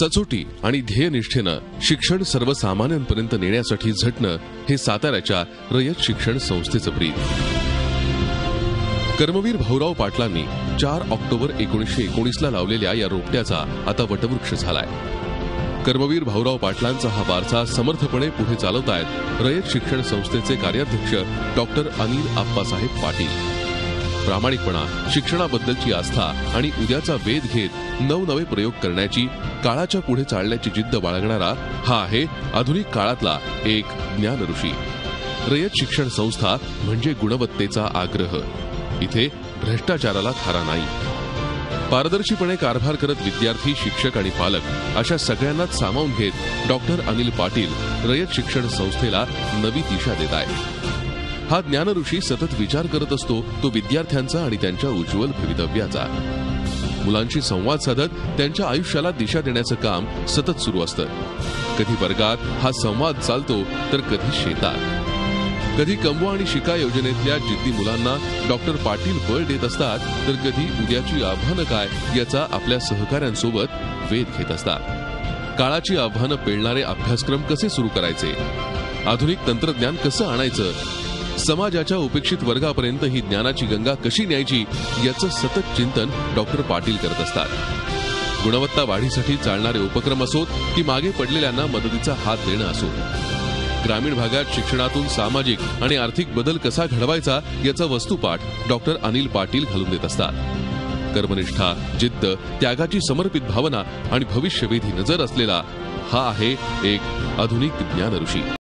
सचोटी आणि ध्येयनिष्ठेनं शिक्षण सर्वसामान्यांपर्यंत नेण्यासाठी झटणं हे साताऱ्याच्या रयत शिक्षण संस्थेचं ब्रीद. कर्मवीर भाऊराव पाटलांनी 4 ऑक्टोबर 1919ला लावलेल्या या रोपट्याचा आता वटवृक्ष झालाय. कर्मवीर भाऊराव पाटलांचा हा वारसा समर्थपणे पुढे चालवतायत रयत शिक्षण संस्थेचे कार्याध्यक्ष डॉक्टर अनिल आप्पासाहेब पाटील. प्रामाणिकपणा, शिक्षणाबद्दलची आस्था आणि उद्याचा वेध घेत नवनवे प्रयोग करण्याची, काळाच्या पुढे चालण्याची जिद्द बाळगणारा हा आहे आधुनिक काळातला एक ज्ञानऋषी. रयत शिक्षण संस्था म्हणजे गुणवत्तेचा आग्रह. इथे भ्रष्टाचाराला थारा नाही. पारदर्शीपणे कारभार करत विद्यार्थी, शिक्षक आणि पालक अशा सगळ्यांनाच सामावून घेत डॉक्टर अनिल पाटील रयत शिक्षण संस्थेला नवी दिशा देत आहे. हा ज्ञानऋषी सतत विचार करत असतो तो विद्यार्थ्यांचा आणि त्यांच्या उज्ज्वल भवितव्याचा. मुलांशी संवाद साधत त्यांच्या आयुष्याला दिशा देण्याचं काम सतत सुरू असतं. कधी वर्गात हा संवाद चालतो तर कधी शेतात. कधी कमवा आणि शिका योजनेतल्या जिद्दी मुलांना डॉक्टर पाटील बळ देत असतात, तर कधी उद्याची आव्हानं काय याचा आपल्या सहकाऱ्यांसोबत वेध घेत असतात. काळाची आव्हानं पेलणारे अभ्यासक्रम कसे सुरू करायचे, आधुनिक तंत्रज्ञान कसं आणायचं, समाजाच्या उपेक्षित वर्गापर्यंत ही ज्ञानाची गंगा कशी न्यायची याचं सतत चिंतन डॉक्टर पाटील करत असतात. गुणवत्ता वाढीसाठी चालणारे उपक्रम असोत की मागे पडलेल्यांना मदतीचा हात देणं असो, ग्रामीण भागात शिक्षणातून सामाजिक आणि आर्थिक बदल कसा घडवायचा याचा वस्तुपाठ डॉक्टर अनिल पाटील घालून देत असतात. कर्मनिष्ठा, जिद्द, त्यागाची समर्पित भावना आणि भविष्यवेधी नजर असलेला हा आहे एक आधुनिक ज्ञानऋषी.